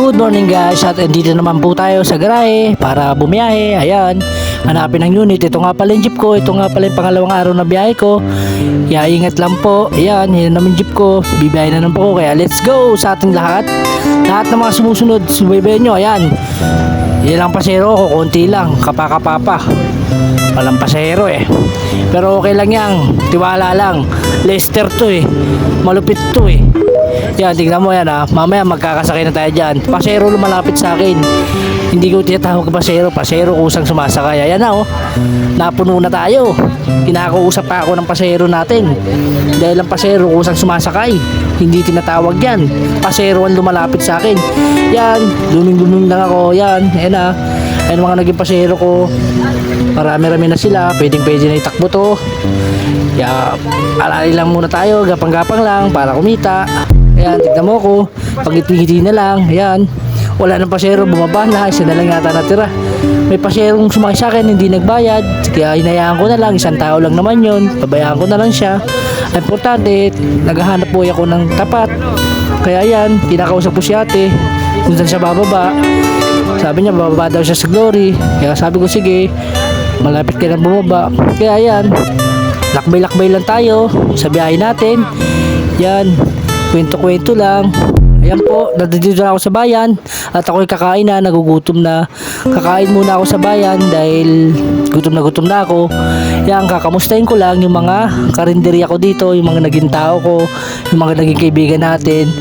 Good morning guys, at dito naman po tayo sa garahe para bumiyahe. Ayan, hanapin ang unit. Ito nga pala yung jeep ko, ito nga pala yung pangalawang araw na biyahe ko. Kaya ingat lang po. Ayan, yun naman jeep ko, bibiyahe na naman po. Kaya let's go sa ating lahat. Lahat ng mga sumusunod, subaybayan nyo. Ayan, yan lang pasero ko, konti lang, kapakapapa. Walang pasero eh. Pero okay lang yan, tiwala lang. Lester to eh, malupit to eh. Yan, tingnan mo yan ha. Mamaya magkakasakay na tayo dyan. Pasero lumalapit sa akin. Hindi ko tinatawag pasero. Pasero kusang sumasakay. Ayan na oh. Napuno na tayo. Kinakausap pa ako ng pasero natin. Dahil ang pasero kusang sumasakay. Hindi tinatawag yan. Pasero ang lumalapit sa akin. Yan. Luming-luming lang ako. Yan. Ayan na. Ayan mga naging pasero ko. Marami-rami na sila. Pwedeng-pwede na itakbo to. Kaya alali lang muna tayo. Gapang-gapang lang para kumita. Ayan, tignan mo ko. Pag-ipigiti na lang. Ayan. Wala nang pasero, bumaba na. Isa na lang yata natira. May paserong sumakay sa akin, hindi nagbayad. Kaya hinayaan ko na lang. Isang tao lang naman yun. Pabayaan ko na lang siya. Importante, naghahanap po ako ng tapat. Kaya ayan, kinakausap ko si ate. Kung saan siya bababa. Sabi niya, bababa daw siya sa Glory. Kaya sabi ko, sige, malapit ka na bumaba. Kaya ayan, lakbay-lakbay lang tayo sa biyahe natin. Yan, kwento-kwento lang. Ayan po, nandito na ako sa bayan at ako'y kakain na, nagugutom na. Kakain muna ako sa bayan dahil gutom na ako. Yan, kakamustahin ko lang yung mga karinderya ko dito, yung mga naging tao ko, yung mga naging kaibigan natin.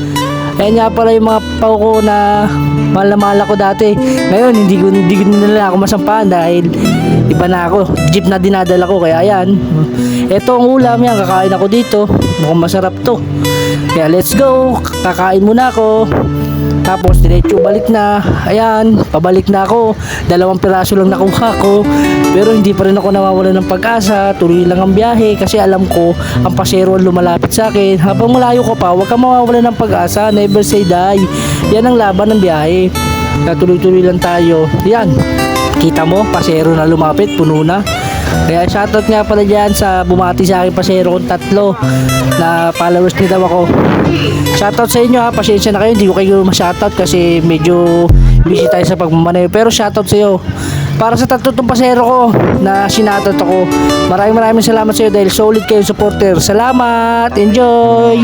Ayan nga pala yung mga pao ko na mahal na mahal ako dati. Ngayon, hindi ko nila ako masampahan dahil iba na ako. Jeep na dinadala ko, kaya ayan. Ito ang ulam yan, kakain ako dito. Mukhang masarap to. Kaya let's go, kakain muna ako. Tapos diretso balik na. Ayan, pabalik na ako. 2 piraso lang nakuha ko. Pero hindi pa rin ako nawawalan ng pag-asa. Tuloy lang ang biyahe kasi alam ko ang pasero ang lumalapit sa akin. Habang malayo ka pa, huwag kang mawawalan ng pag-asa. Never say die. Yan ang laban ng biyahe. Kaya tuloy-tuloy lang tayo. Yan, kita mo, pasero na lumapit, puno na. Kaya shoutout nga pala dyan sa bumati sa akin pasero kong 3 na followers nila ako. Shoutout sa inyo ha, pasensya na kayo, hindi ko kayo ma-shoutout kasi medyo busy tayo sa pagmamaneho. Pero shoutout sa iyo para sa 3 pasero ko na sinoutout ako. Maraming salamat sa iyo dahil solid kayo supporter. Salamat, enjoy!